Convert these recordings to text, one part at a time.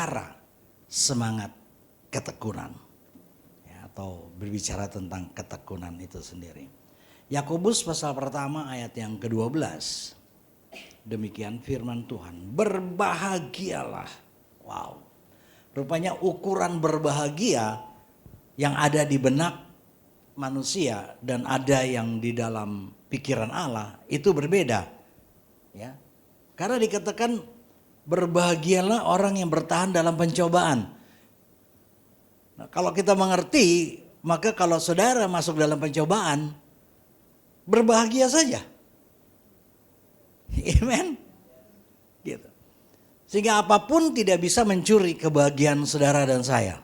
berbicara semangat ketekunan. Ya, atau berbicara tentang ketekunan itu sendiri. Yakobus pasal pertama ayat yang ke-12. Demikian firman Tuhan. Berbahagialah. Wow. Rupanya ukuran berbahagia yang ada di benak manusia dan ada yang di dalam pikiran Allah itu berbeda. Ya. Karena dikatakan berbahagialah orang yang bertahan dalam pencobaan. Nah, kalau kita mengerti, maka kalau saudara masuk dalam pencobaan, berbahagia saja. Amen. Gitu. Sehingga apapun tidak bisa mencuri kebahagiaan saudara dan saya.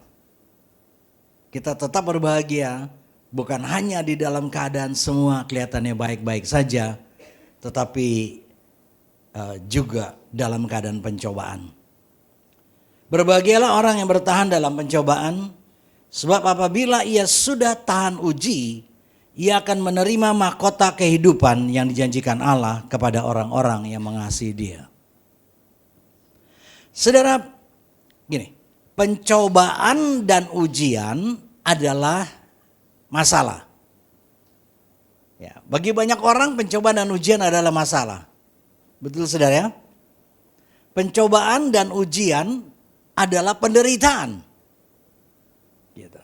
Kita tetap berbahagia, bukan hanya di dalam keadaan semua kelihatannya baik-baik saja, tetapi juga dalam keadaan pencobaan. Berbahagialah orang yang bertahan dalam pencobaan, sebab apabila ia sudah tahan uji, ia akan menerima mahkota kehidupan yang dijanjikan Allah kepada orang-orang yang mengasihi Dia. Saudara, gini, pencobaan dan ujian adalah masalah. Ya, bagi banyak orang pencobaan dan ujian adalah masalah. Betul saudara ya? Pencobaan dan ujian adalah penderitaan. Gitu.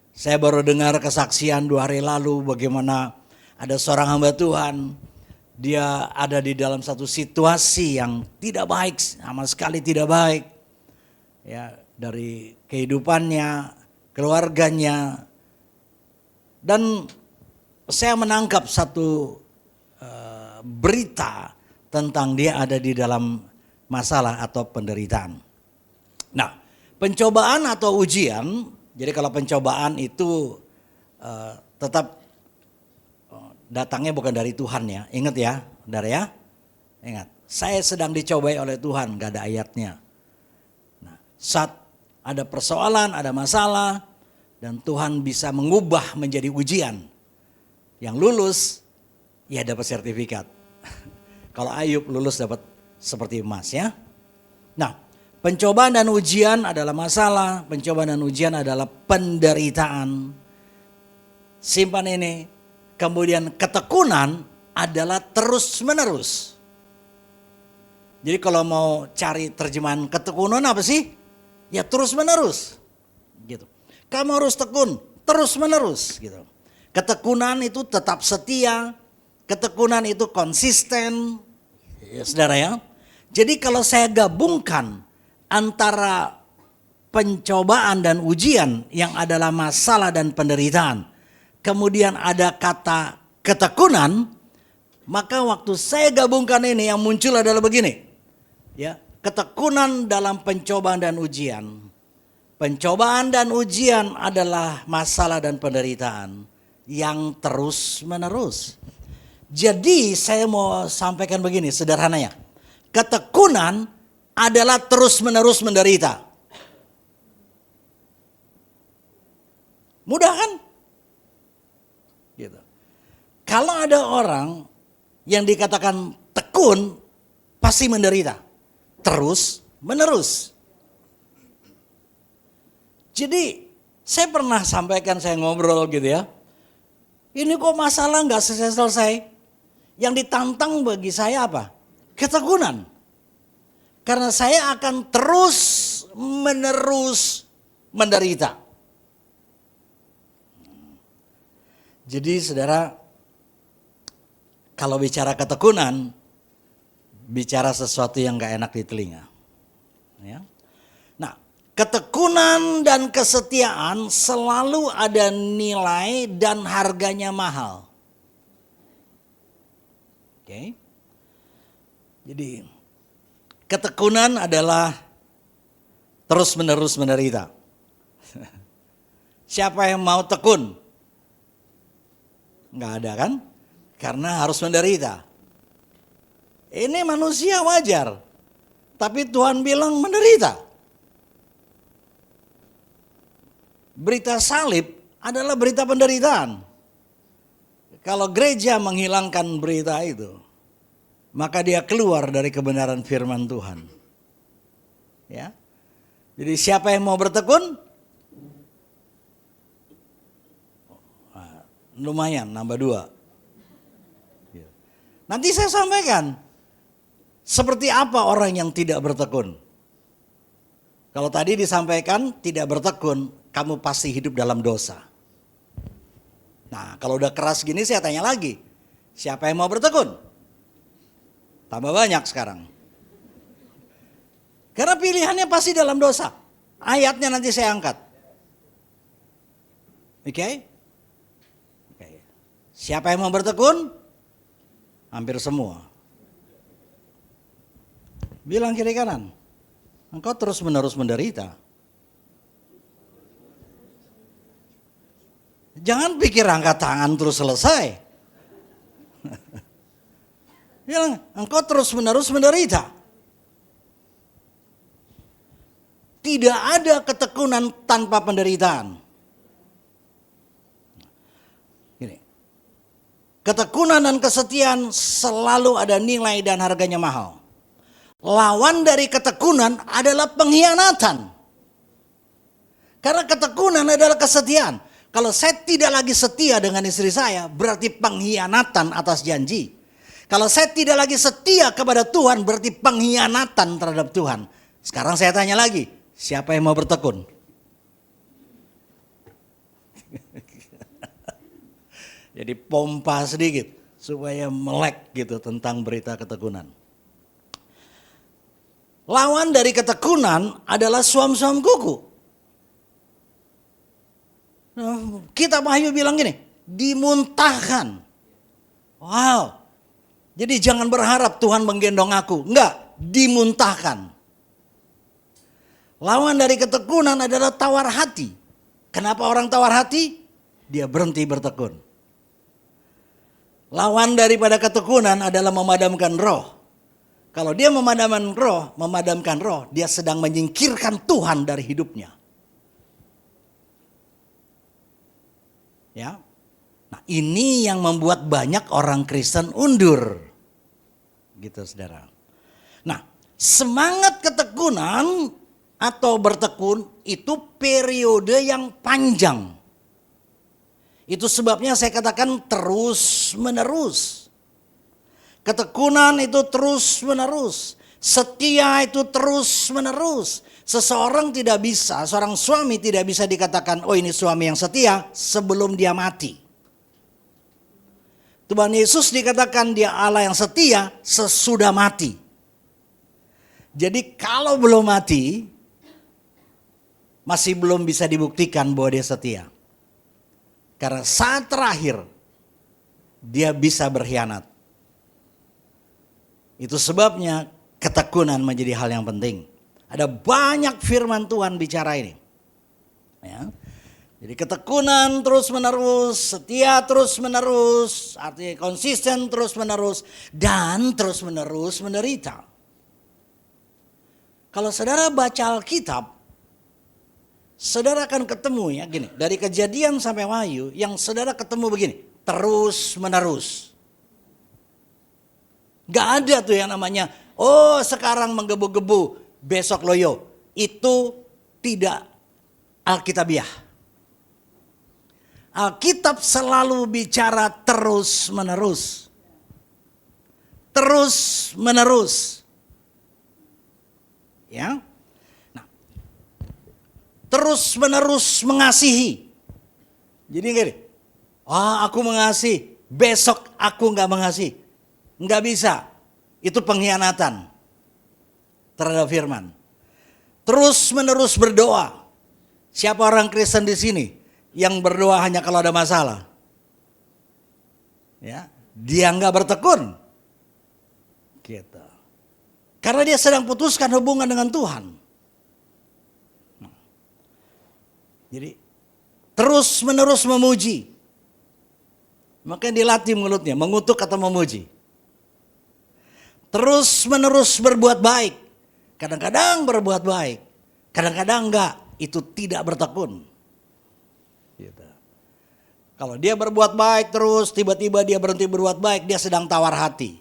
Saya baru dengar kesaksian 2 hari lalu bagaimana ada seorang hamba Tuhan. Dia ada di dalam satu situasi yang tidak baik, sama sekali tidak baik. Ya, dari kehidupannya, keluarganya. Dan saya menangkap satu berita tentang dia ada di dalam masalah atau penderitaan. Nah, pencobaan atau ujian, jadi kalau pencobaan itu tetap datangnya bukan dari Tuhan ya. Ingat ya, saudara ya. Ingat, saya sedang dicobai oleh Tuhan, gak ada ayatnya. Nah, saat ada persoalan, ada masalah, dan Tuhan bisa mengubah menjadi ujian. Yang lulus, ya dapat sertifikat. Kalau Ayub lulus dapat seperti emas ya. Nah, pencobaan dan ujian adalah masalah, pencobaan dan ujian adalah penderitaan. Simpan ini. Kemudian ketekunan adalah terus menerus. Jadi kalau mau cari terjemahan ketekunan apa sih? Ya terus menerus. Gitu. Kamu harus tekun terus menerus gitu. Ketekunan itu tetap setia, ketekunan itu konsisten. Ya, saudara ya. Jadi kalau saya gabungkan antara pencobaan dan ujian yang adalah masalah dan penderitaan, kemudian ada kata ketekunan, maka waktu saya gabungkan ini yang muncul adalah begini. Ya, ketekunan dalam pencobaan dan ujian. Pencobaan dan ujian adalah masalah dan penderitaan yang terus menerus. Jadi saya mau sampaikan begini sederhananya. Ketekunan adalah terus menerus menderita. Mudah kan? Gitu. Kalau ada orang yang dikatakan tekun, pasti menderita. Terus menerus. Jadi saya pernah sampaikan, saya ngobrol gitu ya. Ini kok masalah gak selesai-selesai. Yang ditantang bagi saya apa? Ketekunan. Karena saya akan terus menerus menderita. Jadi saudara, kalau bicara ketekunan, bicara sesuatu yang gak enak di telinga. Ya. Nah, ketekunan dan kesetiaan selalu ada nilai dan harganya mahal. Oke. Jadi ketekunan adalah terus menerus menderita. Siapa yang mau tekun? Nggak ada kan? Karena harus menderita. Ini manusia wajar. Tapi Tuhan bilang menderita. Berita salib adalah berita penderitaan. Kalau gereja menghilangkan berita itu, maka dia keluar dari kebenaran firman Tuhan. Ya. Jadi siapa yang mau bertekun? Lumayan, nambah 2. Nanti saya sampaikan, seperti apa orang yang tidak bertekun. Kalau tadi disampaikan tidak bertekun, kamu pasti hidup dalam dosa. Nah, kalau udah keras gini saya tanya lagi, siapa yang mau bertekun? Tambah banyak sekarang. Karena pilihannya pasti dalam dosa. Ayatnya nanti saya angkat. Oke? Siapa yang mau bertekun? Hampir semua. Bilang kiri kanan, engkau terus menerus menderita. Jangan pikir angkat tangan terus selesai. Bilang, engkau terus menerus menderita. Tidak ada ketekunan tanpa penderitaan. Gini. Ketekunan dan kesetiaan selalu ada nilai dan harganya mahal. Lawan dari ketekunan adalah pengkhianatan. Karena ketekunan adalah kesetiaan. Kalau saya tidak lagi setia dengan istri saya, berarti pengkhianatan atas janji. Kalau saya tidak lagi setia kepada Tuhan, berarti pengkhianatan terhadap Tuhan. Sekarang saya tanya lagi, siapa yang mau bertekun? Jadi pompa sedikit supaya melek gitu tentang berita ketekunan. Lawan dari ketekunan adalah suam-suam kuku. Kitab Wahyu bilang gini, dimuntahkan. Wow. Jadi jangan berharap Tuhan menggendong aku. Enggak, dimuntahkan. Lawan dari ketekunan adalah tawar hati. Kenapa orang tawar hati? Dia berhenti bertekun. Lawan daripada ketekunan adalah memadamkan roh. Kalau dia memadamkan roh, dia sedang menyingkirkan Tuhan dari hidupnya. Ya. Nah, ini yang membuat banyak orang Kristen undur. Gitu, Saudara. Nah, semangat ketekunan atau bertekun itu periode yang panjang. Itu sebabnya saya katakan terus menerus. Ketekunan itu terus menerus. Setia itu terus menerus. Seseorang tidak bisa, seorang suami tidak bisa dikatakan, oh ini suami yang setia sebelum dia mati. Tuhan Yesus dikatakan dia Allah yang setia sesudah mati. Jadi kalau belum mati, masih belum bisa dibuktikan bahwa dia setia. Karena saat terakhir, dia bisa berkhianat. Itu sebabnya ketekunan menjadi hal yang penting. Ada banyak firman Tuhan bicara ini. Ya. Jadi ketekunan terus menerus, setia terus menerus, artinya konsisten terus menerus, dan terus menerus menderita. Kalau saudara baca Alkitab, saudara akan ketemu ya gini, dari Kejadian sampai Wahyu, yang saudara ketemu begini, terus menerus. Gak ada tuh yang namanya, oh sekarang menggebu-gebu, besok loyo. Itu tidak Alkitabiah. Alkitab selalu bicara terus menerus. Terus menerus. Ya. Nah, terus menerus mengasihi. Jadi gini, aku mengasihi, besok aku gak mengasihi. Nggak bisa, itu pengkhianatan terhadap firman. Terus menerus berdoa. Siapa orang Kristen di sini yang berdoa hanya kalau ada masalah? Ya, dia nggak bertekun. Gitu. Karena dia sedang putuskan hubungan dengan Tuhan. Jadi terus menerus memuji. Makanya dilatih mulutnya, mengutuk atau memuji. Terus menerus berbuat baik. Kadang-kadang berbuat baik. Kadang-kadang enggak. Itu tidak bertekun. Gitu. Kalau dia berbuat baik terus, tiba-tiba dia berhenti berbuat baik, dia sedang tawar hati.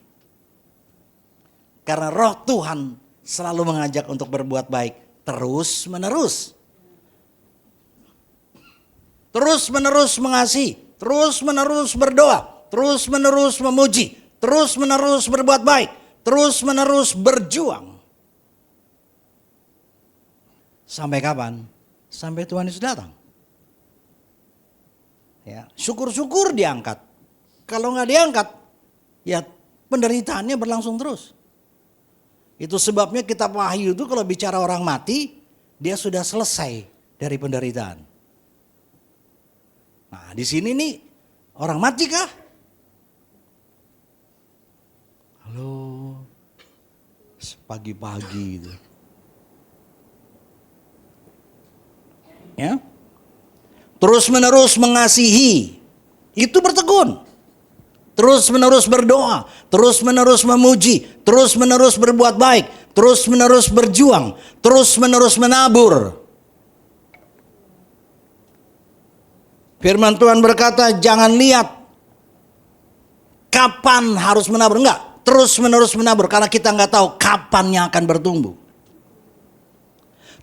Karena roh Tuhan selalu mengajak untuk berbuat baik terus menerus. Terus menerus mengasihi, terus menerus berdoa, terus menerus memuji, terus menerus berbuat baik, terus menerus berjuang. Sampai kapan? Sampai Tuhan Yesus datang. Ya, syukur-syukur diangkat. Kalau nggak diangkat, ya penderitaannya berlangsung terus. Itu sebabnya kitab Wahyu itu kalau bicara orang mati, dia sudah selesai dari penderitaan. Nah, di sini nih orang mati kah? Halo, pagi-pagi itu. Ya, terus menerus mengasihi, itu bertekun. Terus menerus berdoa, terus menerus memuji, terus menerus berbuat baik, terus menerus berjuang, terus menerus menabur. Firman Tuhan berkata, jangan lihat kapan harus menabur. Enggak, terus menerus menabur. Karena kita enggak tahu kapannya akan bertumbuh.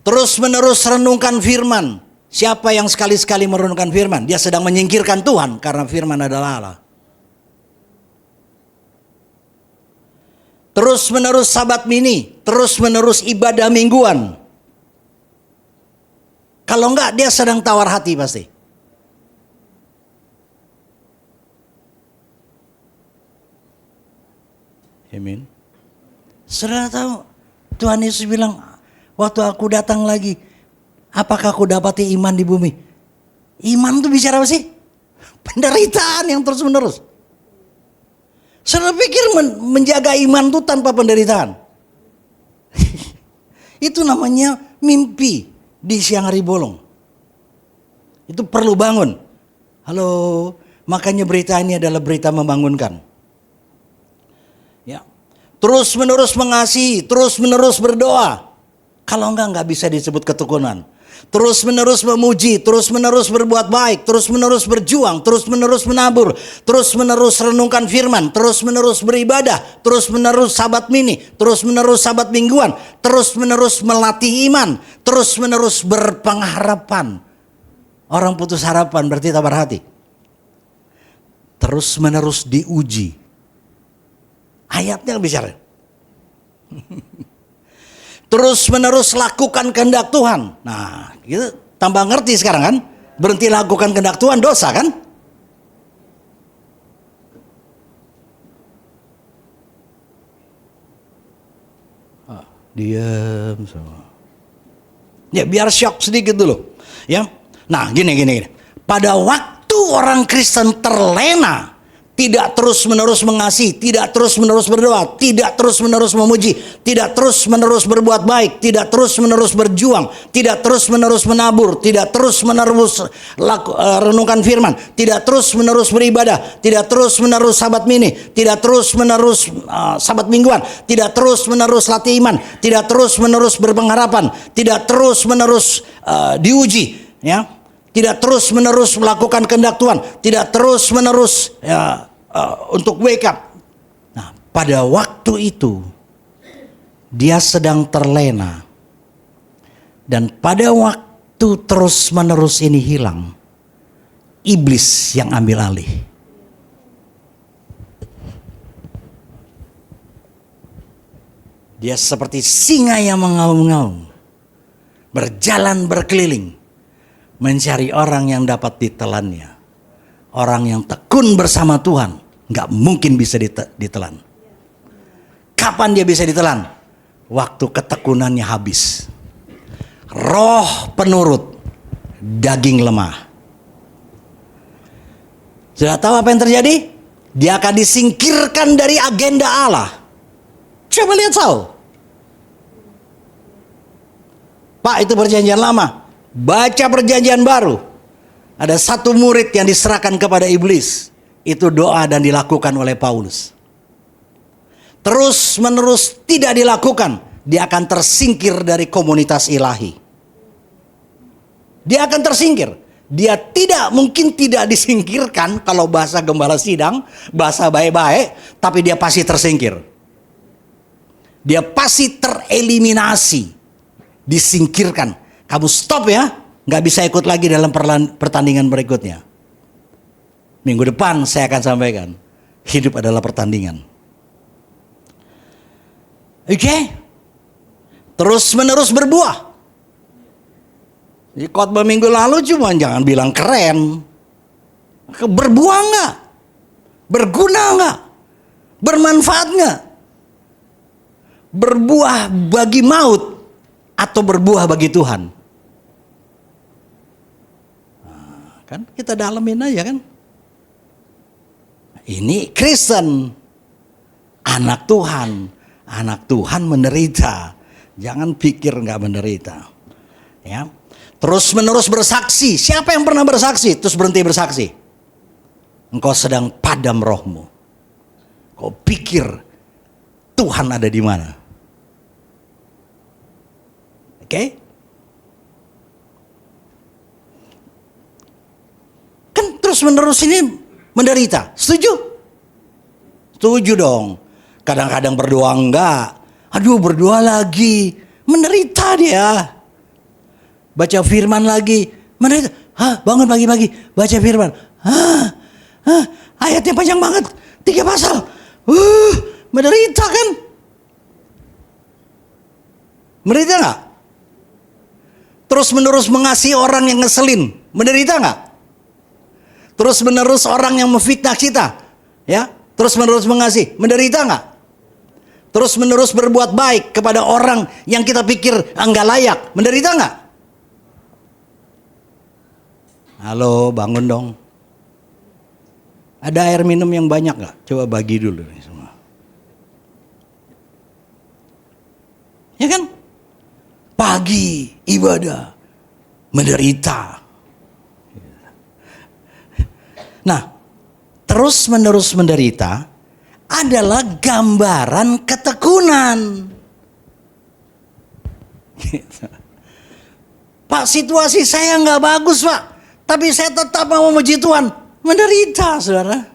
Terus menerus renungkan firman. Siapa yang sekali-sekali merenungkan firman? Dia sedang menyingkirkan Tuhan karena firman adalah Allah. Terus menerus sabat mini. Terus menerus ibadah mingguan. Kalau enggak dia sedang tawar hati pasti. Amin. Saudara tahu Tuhan Yesus bilang, waktu aku datang lagi, apakah aku dapati iman di bumi? Iman itu bicara apa sih? Penderitaan yang terus menerus. Saudara pikir menjaga iman itu tanpa penderitaan? Itu namanya mimpi di siang hari bolong. Itu perlu bangun. Halo, makanya berita ini adalah berita membangunkan. Ya, terus menerus mengasihi, terus menerus berdoa. Kalau enggak bisa disebut ketekunan. Terus menerus memuji, terus menerus berbuat baik, terus menerus berjuang, terus menerus menabur, terus menerus renungkan firman, terus menerus beribadah, terus menerus sabat mini, terus menerus sabat mingguan, terus menerus melatih iman, terus menerus berpengharapan. Orang putus harapan berarti tabar hati. Terus menerus diuji. Ayatnya bicara. Terus menerus lakukan kehendak Tuhan. Nah, gitu tambah ngerti sekarang kan? Berhenti lakukan kehendak Tuhan dosa kan? Diam semua. Ya biar shock sedikit dulu. Ya. Nah, gini. Pada waktu orang Kristen terlena, tidak terus-menerus mengasihi, tidak terus-menerus berdoa, tidak terus-menerus memuji, tidak terus-menerus berbuat baik, tidak terus-menerus berjuang, tidak terus-menerus menabur, tidak terus-menerus renungkan firman, tidak terus-menerus beribadah, tidak terus-menerus sabat mini, tidak terus-menerus sabat mingguan, tidak terus-menerus latih iman, tidak terus-menerus berpengharapan, tidak terus-menerus diuji, ya. Tidak terus-menerus melakukan kehendak Tuhan, tidak terus-menerus untuk wake up. Nah, pada waktu itu dia sedang terlena. Dan pada waktu terus-menerus ini hilang, iblis yang ambil alih. Dia seperti singa yang mengaum-ngaum, berjalan berkeliling, mencari orang yang dapat ditelannya. Orang yang tekun bersama Tuhan nggak mungkin bisa ditelan. Kapan dia bisa ditelan? Waktu ketekunannya habis. Roh penurut, daging lemah. Sudah tahu apa yang terjadi? Dia akan disingkirkan dari agenda Allah. Coba lihat Saul. Pak, itu perjanjian lama. Baca perjanjian baru. Ada satu murid yang diserahkan kepada iblis. Itu doa dan dilakukan oleh Paulus. Terus menerus tidak dilakukan, dia akan tersingkir dari komunitas ilahi. Dia akan tersingkir. Dia tidak mungkin tidak disingkirkan kalau bahasa gembala sidang, bahasa baik-baik, tapi dia pasti tersingkir. Dia pasti tereliminasi disingkirkan. Kamu stop ya, nggak bisa ikut lagi dalam pertandingan berikutnya. Minggu depan saya akan sampaikan, hidup adalah pertandingan. Oke? Terus menerus berbuah. Di khotbah minggu lalu cuma jangan bilang keren. Berbuah nggak? Berguna nggak? Bermanfaat nggak? Berbuah bagi maut atau berbuah bagi Tuhan? Nah, kan kita dalamin aja kan. Ini Kristen, anak Tuhan. Anak Tuhan menderita. Jangan pikir nggak menderita. Ya. Terus menerus bersaksi. Siapa yang pernah bersaksi terus berhenti bersaksi? Engkau sedang padam rohmu. Kau pikir Tuhan ada di mana? Oke? Kan terus menerus ini menderita. Setuju? Setuju dong. Kadang-kadang berdoa enggak. Aduh, berdoa lagi. Menderita dia. Baca firman lagi. Menderita. Bangun pagi-pagi. Baca firman. Ayatnya panjang banget. 3 pasal. Menderita kan? Menderita enggak? Terus menerus mengasihi orang yang ngeselin. Menderita enggak? Terus menerus orang yang memfitnah kita. Ya, terus menerus mengasihi. Menderita enggak? Terus menerus berbuat baik kepada orang yang kita pikir enggak layak. Menderita enggak? Halo, bangun dong. Ada air minum yang banyak enggak? Coba bagi dulu nih semua. Ya kan? Pagi ibadah menderita. Nah, terus menerus menderita adalah gambaran ketekunan. Pak, situasi saya nggak bagus, Pak, tapi saya tetap mau memuji Tuhan. Menderita, saudara.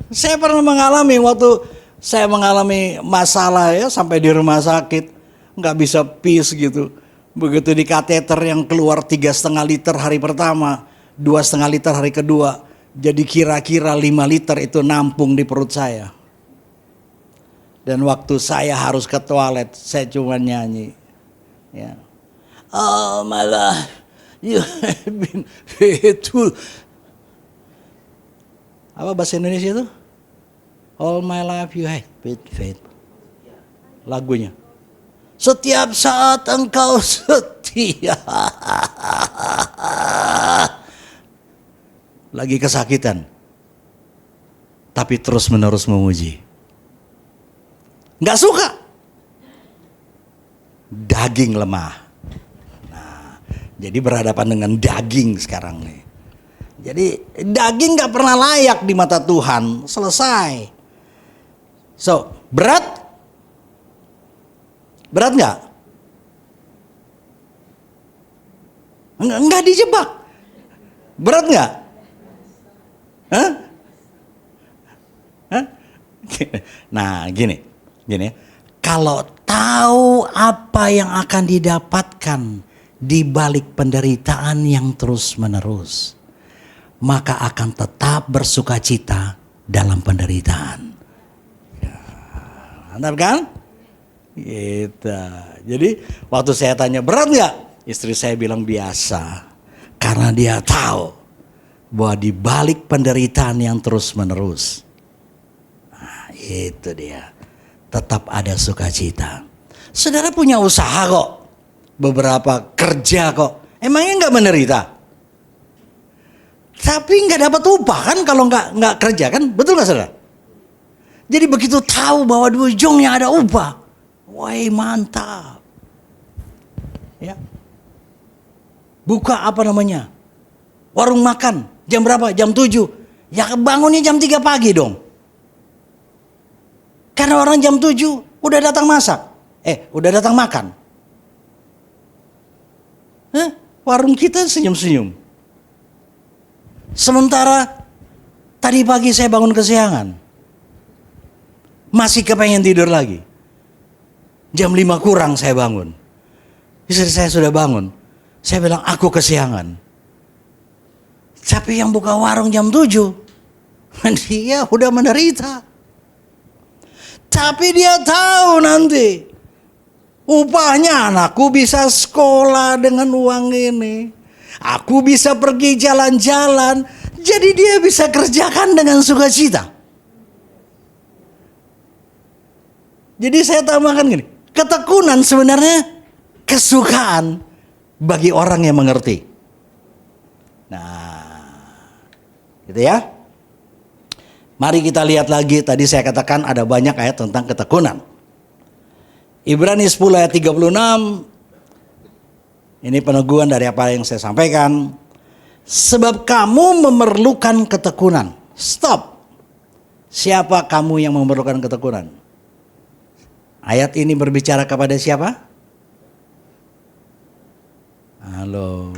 Saya pernah mengalami waktu saya mengalami masalah ya sampai di rumah sakit, nggak bisa peace gitu. Begitu di kateter yang keluar 3,5 liter hari pertama, 2,5 liter hari kedua, jadi kira-kira 5 liter itu nampung di perut saya. Dan waktu saya harus ke toilet, saya cuma nyanyi. Ya. Oh my life, you have been faithful. Apa bahasa Indonesia itu? All my life you have been faithful. Lagunya. Setiap saat engkau setia. Lagi kesakitan, tapi terus menerus memuji. Nggak suka, daging lemah. Nah, jadi berhadapan dengan daging sekarang nih. Jadi daging nggak pernah layak di mata Tuhan. Selesai. So, berat nggak? Nggak dijebak. Berat nggak? Hah? Nah, gini. Kalau tahu apa yang akan didapatkan di balik penderitaan yang terus-menerus, maka akan tetap bersukacita dalam penderitaan. Ya, mantap kan? Gitu. Jadi waktu saya tanya berat nggak? Istri saya bilang biasa. Karena dia tahu bahwa di balik penderitaan yang terus-menerus, nah, itu dia, tetap ada sukacita. Saudara punya usaha kok, beberapa kerja kok, emangnya nggak menderita? Tapi nggak dapat upah kan kalau nggak kerja kan, betul nggak saudara? Jadi begitu tahu bahwa di ujungnya ada upah, wah mantap. Ya, buka apa namanya? Warung makan. Jam berapa? Jam 7. Ya bangunnya jam 3 pagi dong. Karena orang jam 7 udah datang masak. Udah datang makan. Warung kita senyum-senyum. Sementara tadi pagi saya bangun kesiangan. Masih kepengen tidur lagi. Jam 5 kurang saya bangun. Istri saya sudah bangun. Saya bilang, aku kesiangan. Tapi yang buka warung jam 7, dia udah menderita. Tapi dia tahu nanti upahnya anakku bisa sekolah dengan uang ini. Aku bisa pergi jalan-jalan. Jadi dia bisa kerjakan dengan sukacita. Jadi saya tambahkan gini. Ketekunan sebenarnya kesukaan bagi orang yang mengerti. Nah, gitu ya. Mari kita lihat lagi, tadi saya katakan ada banyak ayat tentang ketekunan. Ibrani 10 ayat 36, ini peneguhan dari apa yang saya sampaikan. Sebab kamu memerlukan ketekunan. Stop. Siapa kamu yang memerlukan ketekunan? Ayat ini berbicara kepada siapa? Halo.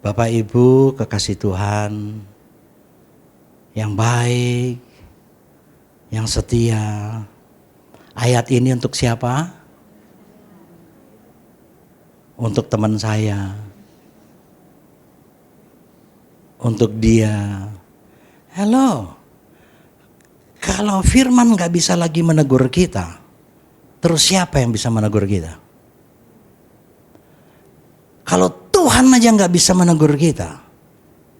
Bapak Ibu kekasih Tuhan, yang baik, yang setia. Ayat ini untuk siapa? Untuk teman saya. Untuk dia. Halo. Kalau firman gak bisa lagi menegur kita, terus siapa yang bisa menegur kita? Kalau Tuhan aja gak bisa menegur kita,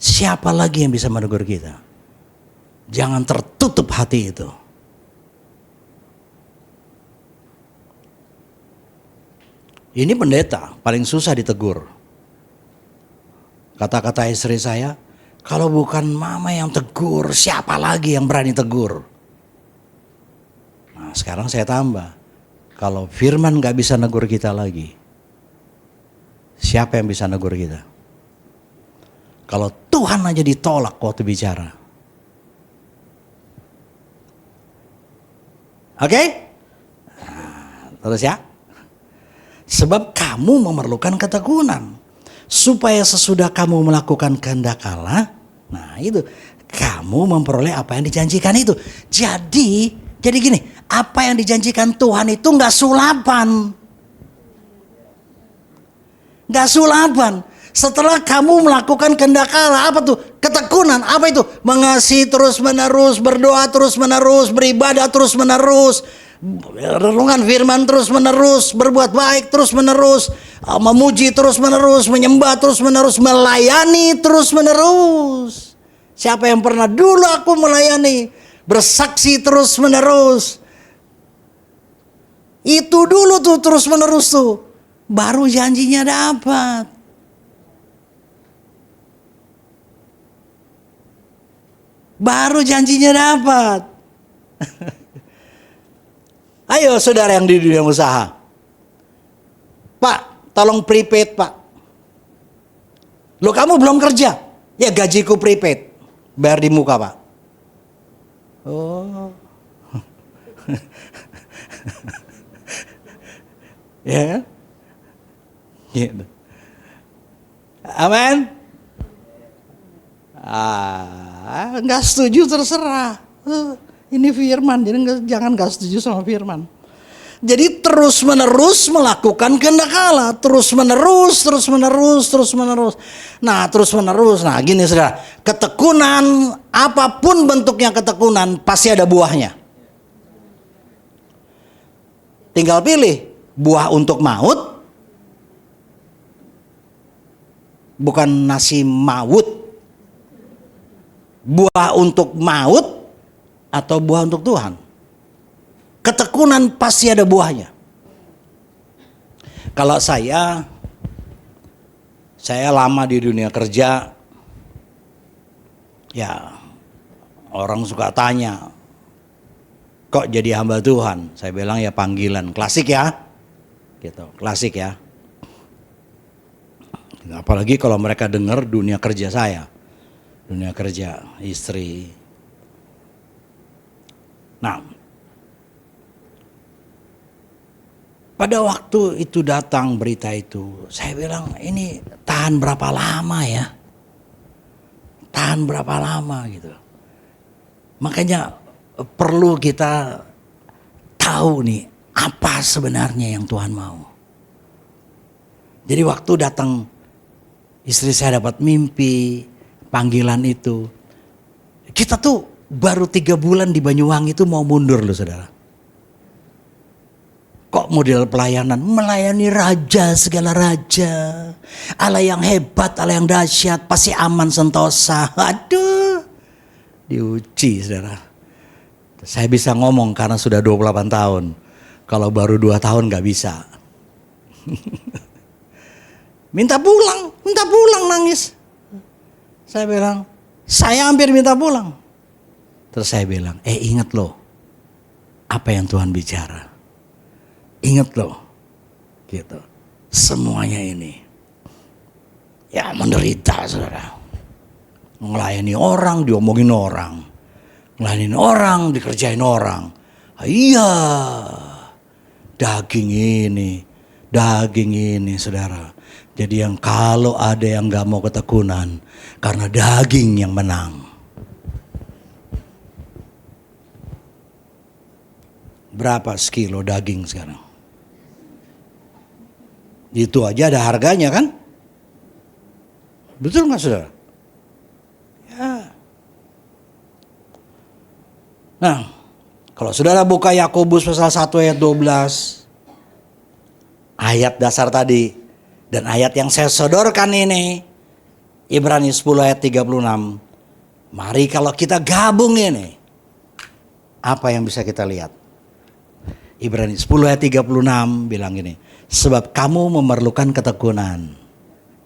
siapa lagi yang bisa menegur kita? Jangan tertutup hati itu. Ini pendeta paling susah ditegur. Kata-kata istri saya, kalau bukan mama yang tegur, siapa lagi yang berani tegur? Nah, sekarang saya tambah, kalau firman gak bisa negur kita lagi, siapa yang bisa negur kita? Kalau Tuhan aja ditolak waktu bicara. Oke? Nah, terus ya. Sebab kamu memerlukan ketekunan. Supaya sesudah kamu melakukan kehendak Allah. Nah itu. Kamu memperoleh apa yang dijanjikan itu. Jadi gini. Apa yang dijanjikan Tuhan itu gak sulapan. Gak sulapan. Setelah kamu melakukan kehendak Allah. Apa tuh? Ketekunan. Apa itu? Mengasihi terus menerus. Berdoa terus menerus. Beribadah terus menerus. Renungan firman terus menerus. Berbuat baik terus menerus. Memuji terus menerus. Menyembah terus menerus. Melayani terus menerus. Siapa yang pernah dulu aku melayani. Bersaksi terus menerus. Itu dulu tuh terus menerus tuh. Baru janjinya dapat. Baru janjinya dapat. Ayo saudara yang di dunia usaha. Pak, tolong prepaid Pak. Loh kamu belum kerja? Ya gajiku prepaid. Bayar di muka Pak. Oh. Ya kan? Gitu. Amin. Nggak setuju terserah. Ini firman, jadi jangan nggak setuju sama firman. Jadi terus menerus melakukan kehendak Allah, terus menerus. Nah terus menerus, nah gini saudara, ketekunan apapun bentuknya ketekunan pasti ada buahnya. Tinggal pilih buah untuk maut, bukan nasi maut. Buah untuk maut atau buah untuk Tuhan. Ketekunan pasti ada buahnya. Kalau saya lama di dunia kerja, ya orang suka tanya, kok jadi hamba Tuhan? Saya bilang ya panggilan, klasik ya, gitu, klasik ya. Apalagi kalau mereka dengar dunia kerja saya, dunia kerja istri. Nah, pada waktu itu datang berita itu, saya bilang ini tahan berapa lama ya? Tahan berapa lama gitu. Makanya perlu kita tahu nih apa sebenarnya yang Tuhan mau. Jadi waktu datang istri saya dapat mimpi panggilan itu, kita tuh baru 3 bulan di Banyuwangi itu mau mundur loh saudara. Kok model pelayanan, melayani raja, segala raja, Allah yang hebat, Allah yang dahsyat, pasti aman sentosa. Aduh, diuji saudara. Saya bisa ngomong karena sudah 28 tahun. Kalau baru 2 tahun gak bisa. Minta pulang nangis. Saya bilang, saya hampir minta pulang. Terus saya bilang, ingat loh apa yang Tuhan bicara. Ingat loh, gitu. Semuanya ini, ya menderita saudara. Melayani orang, diomongin orang. Melayani orang, dikerjain orang. Iya, daging ini saudara. Jadi yang kalau ada yang gak mau ketekunan, karena daging yang menang. Berapa sekilo daging sekarang? Itu aja ada harganya kan? Betul gak saudara? Ya. Nah, kalau saudara buka Yakobus pasal 1 ayat 12. Ayat dasar tadi. Dan ayat yang saya sodorkan ini. Ibrani 10 ayat 36. Mari kalau kita gabung ini. Apa yang bisa kita lihat? Ibrani 10 ayat 36 bilang gini. Sebab kamu memerlukan ketekunan.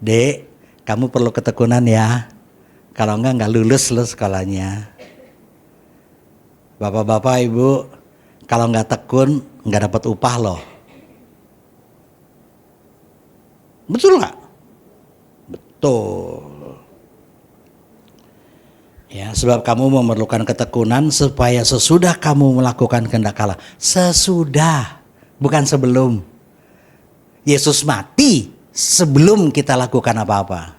Dek, kamu perlu ketekunan ya. Kalau enggak lulus lo sekolahnya. Bapak-bapak, ibu, kalau enggak tekun, enggak dapat upah loh. Betul enggak? Betul. Ya, sebab kamu memerlukan ketekunan supaya sesudah kamu melakukan kehendak Allah. Sesudah, bukan sebelum. Yesus mati sebelum kita lakukan apa-apa.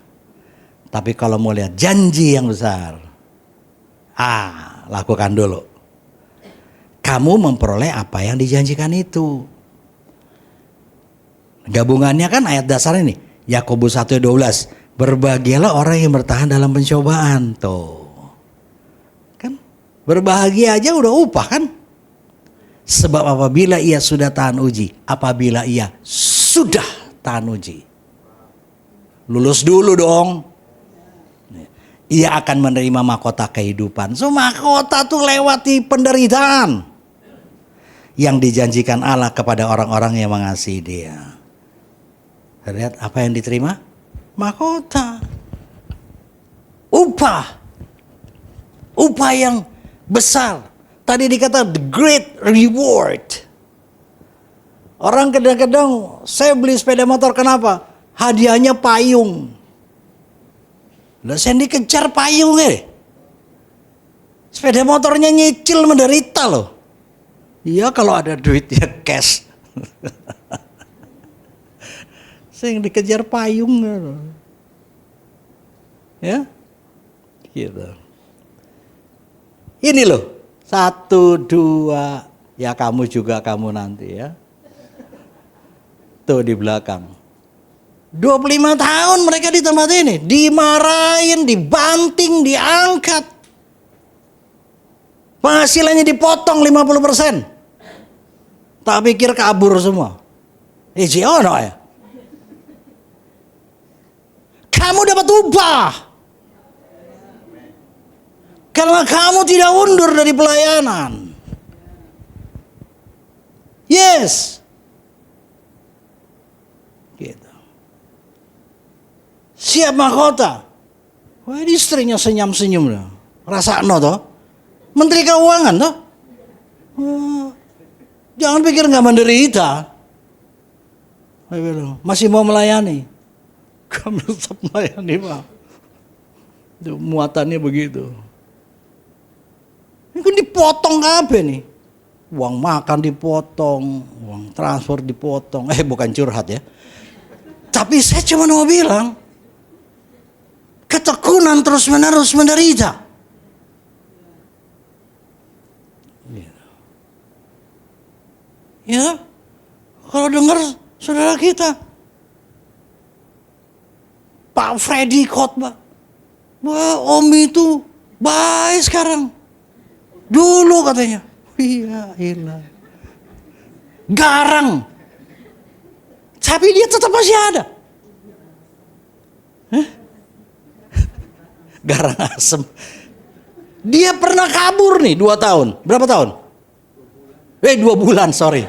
Tapi kalau mau lihat janji yang besar, lakukan dulu. Kamu memperoleh apa yang dijanjikan itu. Gabungannya kan ayat dasar ini. Yakobus 1:12. Berbahagialah orang yang bertahan dalam pencobaan. Tuh. Kan berbahagia aja udah upah kan. Sebab apabila ia sudah tahan uji. Apabila ia sudah tahan uji. Lulus dulu dong. Ia akan menerima mahkota kehidupan. So mahkota tuh lewati penderitaan. Yang dijanjikan Allah kepada orang-orang yang mengasihi dia. Lihat apa yang diterima? Mahkota. Upah. Upah yang besar. Tadi dikata the great reward. Orang kadang-kadang saya beli sepeda motor kenapa? Hadiahnya payung. Lah saya dikejar payung Sepeda motornya nyicil menderita loh. Iya kalau ada duit ya cash. Saya dikejar payung loh. Ya. Gitu. Ini loh. 1, 2. Ya kamu juga kamu nanti ya. Tuh di belakang. 25 tahun mereka di tempat ini. Dimarahin, dibanting, diangkat. Penghasilannya dipotong 50%. Tak pikir kabur semua. Ono ya. Kamu dapat upah. Karena kamu tidak undur dari pelayanan. Yes. Gitu. Siap mahkota. Wah, ini istrinya senyum-senyum. Rasakno toh. Menteri Keuangan toh. Wah, jangan pikir nggak menderita. Masih mau melayani. Kamu tetap melayani Pak. Itu muatannya begitu. Ini kan dipotong kabeh nih. Uang makan dipotong, uang transfer dipotong. Bukan curhat ya. Tapi saya cuma mau bilang, ketekunan terus menerus menderita. Ya, kalau dengar saudara kita, Pak Freddy khotbah, wah Om itu baik sekarang. Dulu katanya, iya, garang. Tapi dia tetap masih ada. Garang asem. Dia pernah kabur nih 2 tahun. Berapa tahun? 2 bulan, sorry.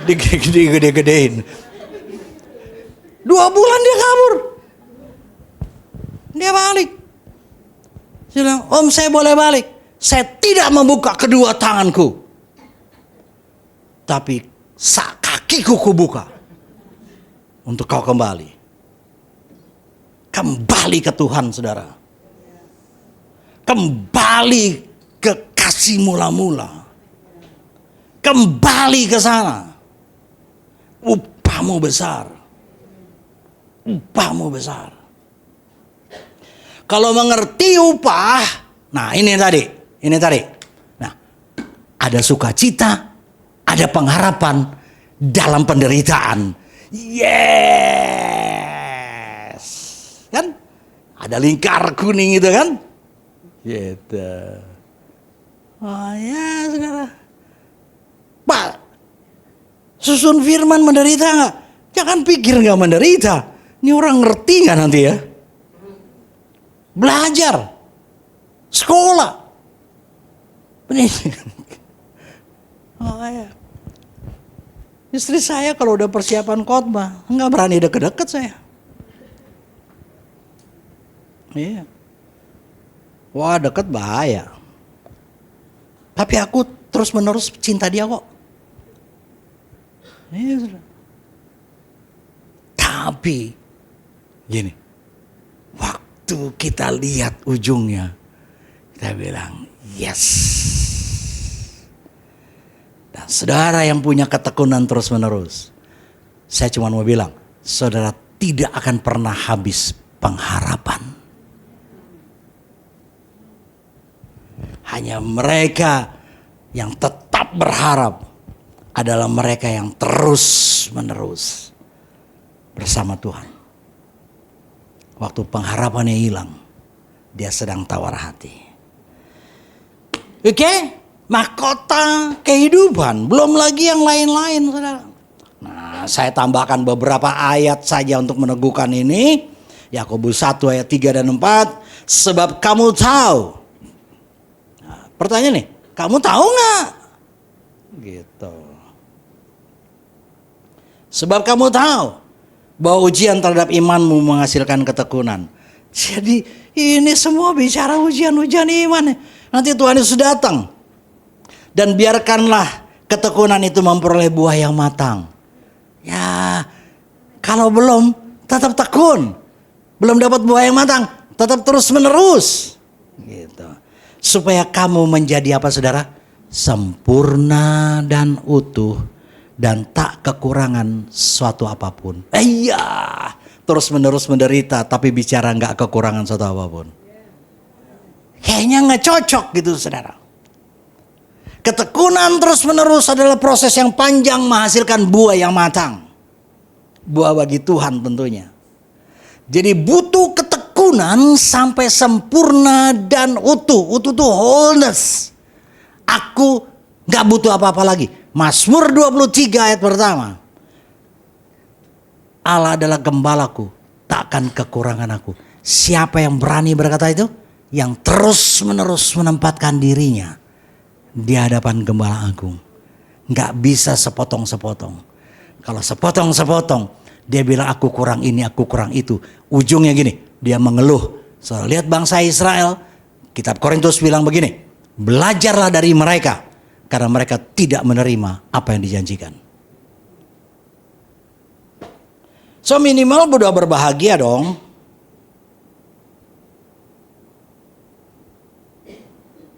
Digede-gedein. 2 bulan dia kabur. Dia balik. Dia bilang, Om saya boleh balik. Saya tidak membuka kedua tanganku. Tapi kakiku kubuka. Untuk kau kembali. Kembali ke Tuhan, saudara. Kembali ke kasih mula-mula. Kembali ke sana. Upahmu besar. Upahmu besar. Kalau mengerti upah, nah ini tadi. Nah, ada sukacita, ada pengharapan dalam penderitaan. Yes. Kan? Ada lingkar kuning itu kan? Gitu. Oh ya, saudara. Pak, susun firman menderita nggak? Jangan pikir nggak menderita. Ini orang ngerti nggak nanti ya? Belajar, sekolah, pendidikan. Oh ya. Istri saya kalau udah persiapan khotbah nggak berani deket-deket saya. Iya. Wah deket bahaya. Tapi aku terus menerus cinta dia kok. Iya sudah. Tapi gini, waktu kita lihat ujungnya, kita bilang yes. Dan saudara yang punya ketekunan terus menerus, saya cuma mau bilang, saudara tidak akan pernah habis pengharapan. Hanya mereka yang tetap berharap adalah mereka yang terus menerus bersama Tuhan. Waktu pengharapannya hilang, dia sedang tawar hati. Oke, mahkota kehidupan, belum lagi yang lain-lain, saudara. Nah, saya tambahkan beberapa ayat saja untuk meneguhkan ini. Yakobus 1 ayat 3 dan 4. Sebab kamu tahu. Nah, pertanyaan nih, kamu tahu nggak? Gitu. Sebab kamu tahu bahwa ujian terhadap imanmu menghasilkan ketekunan. Jadi ini semua bicara ujian-ujian iman. Nanti Tuhan Yesus datang. Dan biarkanlah ketekunan itu memperoleh buah yang matang. Ya, kalau belum tetap tekun. Belum dapat buah yang matang, tetap terus menerus. Gitu. Supaya kamu menjadi apa saudara? Sempurna dan utuh. Dan tak kekurangan suatu apapun. Iya, terus menerus menderita tapi bicara nggak kekurangan suatu apapun. Kayaknya nggak cocok gitu saudara. Ketekunan terus menerus adalah proses yang panjang menghasilkan buah yang matang. Buah bagi Tuhan tentunya. Jadi butuh ketekunan sampai sempurna dan utuh. Utuh itu wholeness. Aku nggak butuh apa-apa lagi. Mazmur 23 ayat pertama. Allah adalah gembalaku, takkan kekurangan aku. Siapa yang berani berkata itu? Yang terus menerus menempatkan dirinya di hadapan gembala agung. Gak bisa sepotong-sepotong. Kalau sepotong-sepotong, dia bilang aku kurang ini, aku kurang itu. Ujungnya gini, dia mengeluh. So, lihat bangsa Israel, kitab Korintus bilang begini, belajarlah dari mereka. Karena mereka tidak menerima apa yang dijanjikan. So minimal udah berbahagia dong.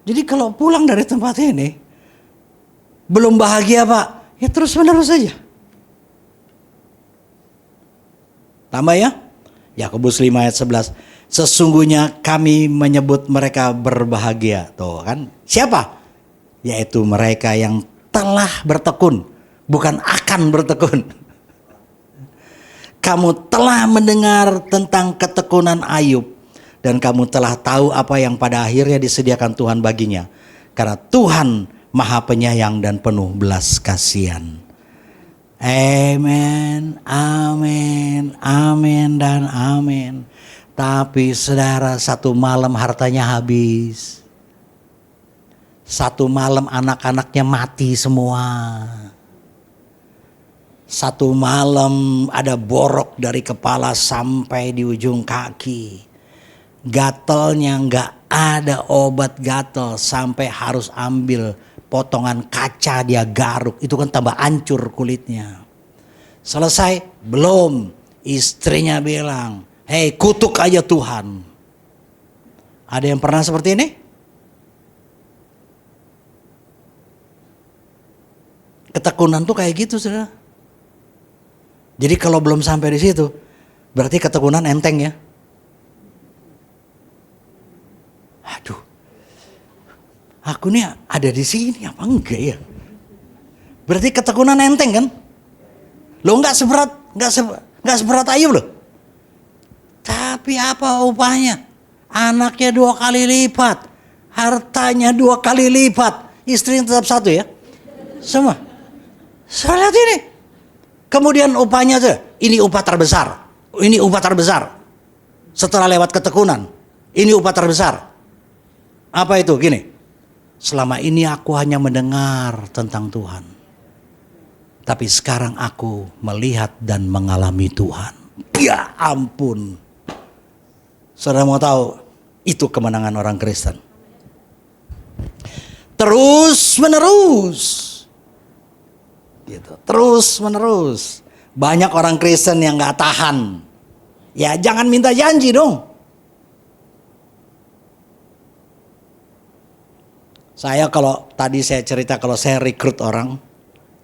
Jadi kalau pulang dari tempat ini, belum bahagia Pak, ya terus menerus saja. Tambah ya, Yakobus 5 ayat 11. Sesungguhnya kami menyebut mereka berbahagia. Tuh kan, siapa? Yaitu mereka yang telah bertekun bukan akan bertekun. Kamu telah mendengar tentang ketekunan Ayub, dan kamu telah tahu apa yang pada akhirnya disediakan Tuhan baginya. Karena Tuhan Maha Penyayang dan penuh belas kasihan. Amin, amin, amin, dan amin. Tapi saudara, satu malam hartanya habis. Satu malam anak-anaknya mati semua. Satu malam ada borok dari kepala sampai di ujung kaki. Gatelnya nggak ada obat gatel, sampai harus ambil potongan kaca dia garuk. Itu kan tambah hancur kulitnya. Selesai? Belum. Istrinya bilang, hei, kutuk aja Tuhan. Ada yang pernah seperti ini? Ketekunan tuh kayak gitu, saudara. Jadi kalau belum sampai di situ, berarti ketekunan enteng ya. Aduh, aku nih ada di sini apa enggak ya? Berarti ketekunan enteng kan? Lo nggak seberat Ayub loh. Tapi apa upahnya? Anaknya 2 kali lipat, hartanya 2 kali lipat, istrinya tetap 1 ya. Semua. Saya lihat ini. Kemudian upahnya tuh, ini upah terbesar. Ini upah terbesar. Setelah lewat ketekunan, ini upah terbesar. Apa itu? Gini. Selama ini aku hanya mendengar tentang Tuhan. Tapi sekarang aku melihat dan mengalami Tuhan. Ya ampun. Saudara mau tahu, itu kemenangan orang Kristen. Terus menerus. Gitu. Terus menerus. Banyak orang Kristen yang gak tahan. Ya jangan minta janji dong. Kalau tadi saya cerita, kalau saya rekrut orang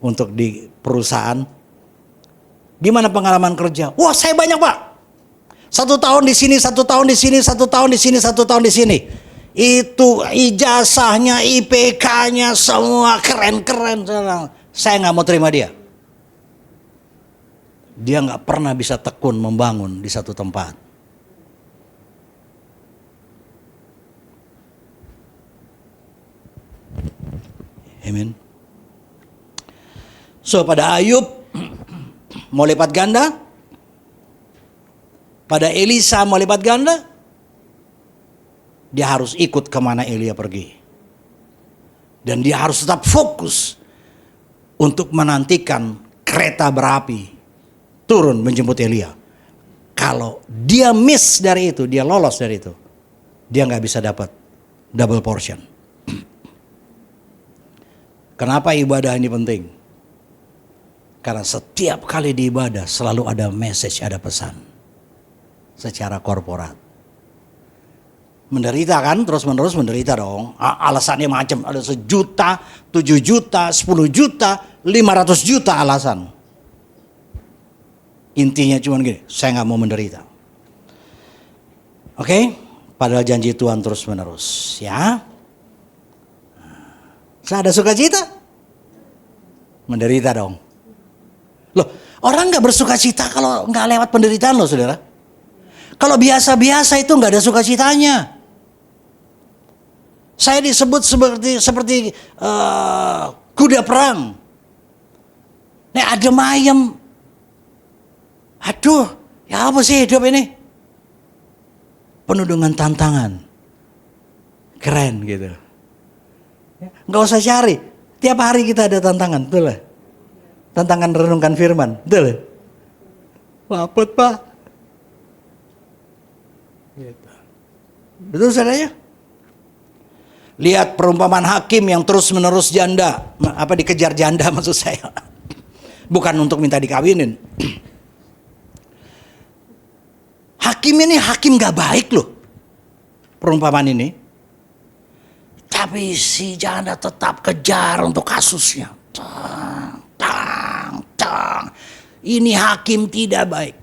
untuk di perusahaan, gimana pengalaman kerja? Wah, saya banyak Pak. 1 tahun di sini, 1 tahun di sini, 1 tahun di sini, 1 tahun di sini. Itu ijazahnya, IPK-nya semua keren-keren. Saya nggak mau terima dia. Dia nggak pernah bisa tekun membangun di satu tempat. Amin. So pada Ayub mau lipat ganda, pada Elisa mau lipat ganda, dia harus ikut kemana Elia pergi. Dan dia harus tetap fokus untuk menantikan kereta berapi turun menjemput Elia. Kalau dia miss dari itu, dia lolos dari itu, dia nggak bisa dapat double portion. Kenapa ibadah ini penting? Karena setiap kali di ibadah selalu ada message, ada pesan. Secara korporat. Menderita kan, terus menerus menderita dong. Alasannya macam, ada 1 juta, 7 juta, 10 juta, 500 juta alasan. Intinya cuma gini, saya gak mau menderita. Oke? Padahal janji Tuhan terus menerus. Ya. Saya ada sukacita? Menderita dong. Loh, orang gak bersukacita kalau gak lewat penderitaan loh saudara. Kalau biasa-biasa itu gak ada sukacitanya. Saya disebut seperti kuda perang. Nih adem ayem. Aduh, ya apa sih hidup ini? Penuh dengan tantangan. Keren gitu. Nggak usah cari. Tiap hari kita ada tantangan, betul lah. Tantangan renungkan firman, betul lah. Wapet Pak. Gitu. Betul saudara? Lihat perumpamaan hakim yang terus menerus janda. Apa dikejar janda maksud saya. Bukan untuk minta dikawinin. Hakim ini hakim gak baik loh. Perumpamaan ini. Tapi si janda tetap kejar untuk kasusnya. Tang. Ini hakim tidak baik.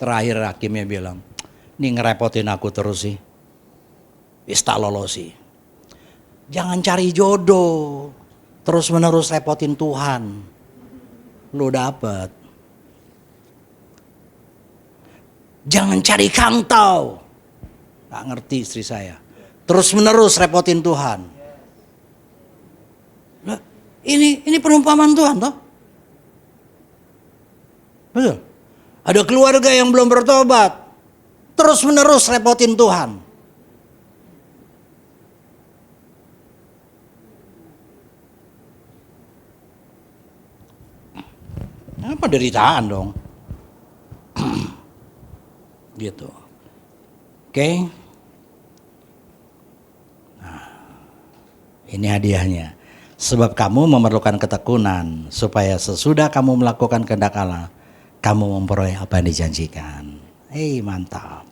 Terakhir hakimnya bilang, ini ngerepotin aku terus sih. Wis tak lolosi. Jangan cari jodoh. terus menerus repotin Tuhan, lo dapet. Jangan cari kantau. Gak ngerti istri saya. Terus menerus repotin Tuhan. Nah, ini perumpamaan Tuhan toh. Betul. Ada keluarga yang belum bertobat. Terus menerus repotin Tuhan. Apa penderitaan dong. Gitu. Oke. Nah, ini hadiahnya. Sebab kamu memerlukan ketekunan supaya sesudah kamu melakukan kehendak Allah, kamu memperoleh apa yang dijanjikan. Mantap.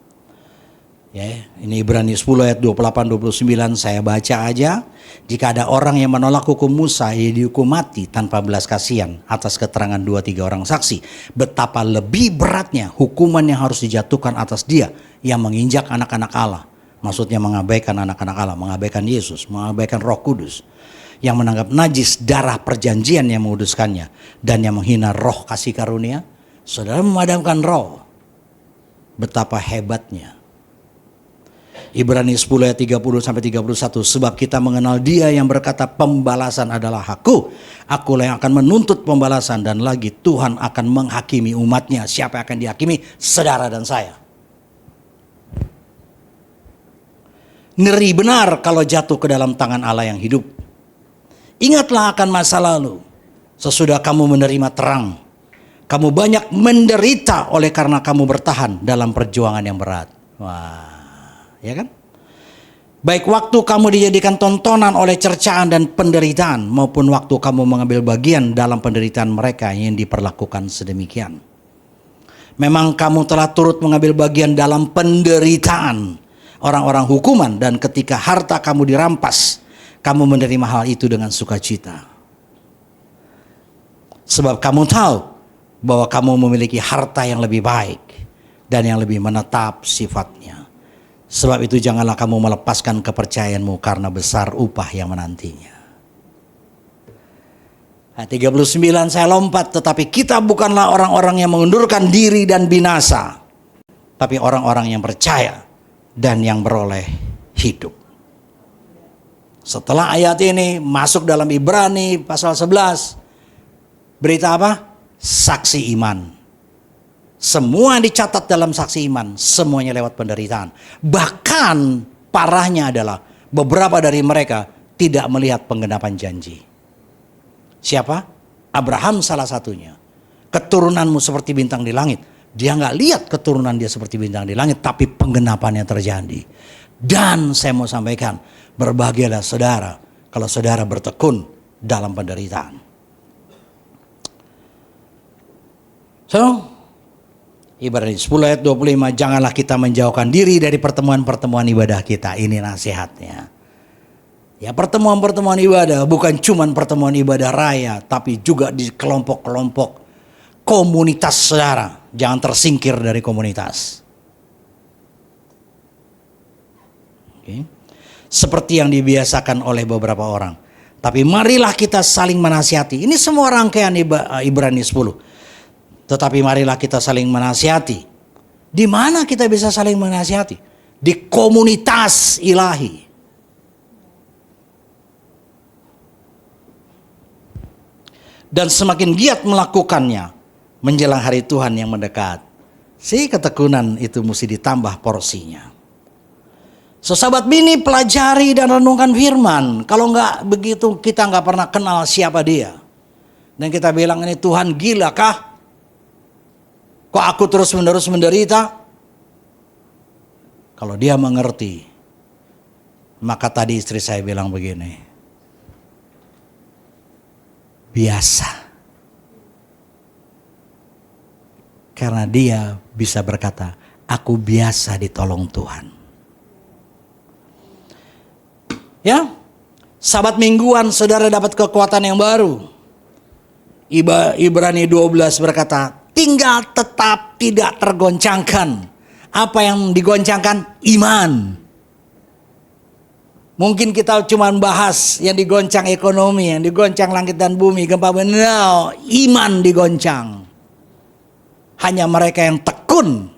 Ya, ini Ibrani 10 ayat 28-29 saya baca aja. Jika ada orang yang menolak hukum Musa, ia dihukum mati tanpa belas kasihan atas keterangan 2-3 orang saksi. Betapa lebih beratnya hukuman yang harus dijatuhkan atas dia yang menginjak anak-anak Allah. Maksudnya mengabaikan anak-anak Allah, mengabaikan Yesus, mengabaikan Roh Kudus. Yang menganggap najis darah perjanjian yang menguduskannya dan yang menghina roh kasih karunia. Saudara memadamkan roh. Betapa hebatnya. Ibrani 10 ayat 30-31. Sebab kita mengenal dia yang berkata pembalasan adalah hakku. Akulah yang akan menuntut pembalasan dan lagi Tuhan akan menghakimi umatnya. Siapa yang akan dihakimi? Saudara dan saya. Ngeri benar kalau jatuh ke dalam tangan Allah yang hidup. Ingatlah akan masa lalu. Sesudah kamu menerima terang. Kamu banyak menderita oleh karena kamu bertahan dalam perjuangan yang berat. Wah. Ya kan? Baik waktu kamu dijadikan tontonan oleh cercaan dan penderitaan maupun waktu kamu mengambil bagian dalam penderitaan mereka yang diperlakukan sedemikian. Memang kamu telah turut mengambil bagian dalam penderitaan orang-orang hukuman dan ketika harta kamu dirampas, kamu menerima hal itu dengan sukacita. Sebab kamu tahu bahwa kamu memiliki harta yang lebih baik dan yang lebih menetap sifatnya. Sebab itu janganlah kamu melepaskan kepercayaanmu karena besar upah yang menantinya. Ayat 39 saya lompat, tetapi kita bukanlah orang-orang yang mengundurkan diri dan binasa, tapi orang-orang yang percaya dan yang beroleh hidup. Setelah ayat ini masuk dalam Ibrani pasal 11. Berita apa? Saksi iman. Semua dicatat dalam saksi iman, semuanya lewat penderitaan. Bahkan parahnya adalah beberapa dari mereka tidak melihat penggenapan janji. Siapa? Abraham salah satunya. Keturunanmu seperti bintang di langit. Dia nggak lihat keturunan dia seperti bintang di langit, tapi penggenapannya terjadi. Dan saya mau sampaikan, berbahagialah saudara kalau saudara bertekun dalam penderitaan. So, Ibrani 10 ayat 25, janganlah kita menjauhkan diri dari pertemuan-pertemuan ibadah kita. Ini nasihatnya. Ya, pertemuan-pertemuan ibadah bukan cuma pertemuan ibadah raya, tapi juga di kelompok-kelompok komunitas saudara. Jangan tersingkir dari komunitas. Oke. Seperti yang dibiasakan oleh beberapa orang. Tapi marilah kita saling menasihati. Ini semua rangkaian Ibrani 10. Tetapi marilah kita saling menasihati. Di mana kita bisa saling menasihati? Di komunitas ilahi. Dan semakin giat melakukannya menjelang hari Tuhan yang mendekat. Si ketekunan itu mesti ditambah porsinya. Sahabat bini, pelajari dan renungkan firman. Kalau enggak begitu kita enggak pernah kenal siapa dia. Dan kita bilang ini Tuhan gila kah? Kok aku terus-menerus menderita? Kalau dia mengerti, maka tadi istri saya bilang begini, biasa. Karena dia bisa berkata, aku biasa ditolong Tuhan. Ya, sahabat mingguan saudara dapat kekuatan yang baru. Ibrani 12 berkata, tinggal tetap tidak tergoncangkan. Apa yang digoncangkan? Iman. Mungkin kita cuma bahas yang digoncang ekonomi, yang digoncang langit dan bumi, gempa bumi. No, iman digoncang. Hanya mereka yang tekun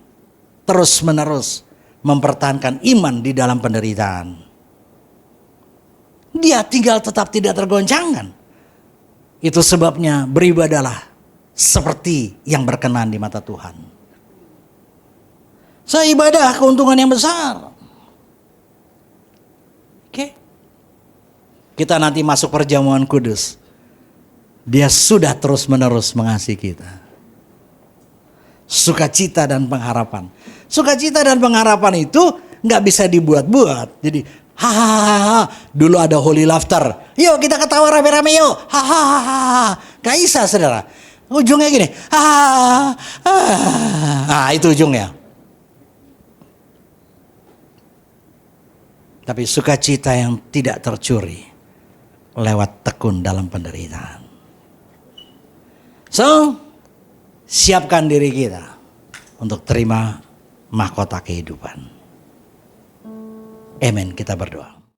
terus menerus mempertahankan iman di dalam penderitaan. Dia tinggal tetap tidak tergoncangkan. Itu sebabnya beribadalah seperti yang berkenan di mata Tuhan. Ibadah keuntungan yang besar. Oke. Kita nanti masuk perjamuan kudus. Dia sudah terus menerus mengasihi kita. Sukacita dan pengharapan. Sukacita dan pengharapan itu nggak bisa dibuat-buat. Jadi hahaha, dulu ada holy laughter. Yuk kita ketawa rame-rame yuk. Hahaha. Gak bisa saudara. Ujungnya gini. Hahaha. Nah itu ujungnya. Tapi sukacita yang tidak tercuri lewat tekun dalam penderitaan. So, siapkan diri kita untuk terima mahkota kehidupan. Amin, kita berdoa.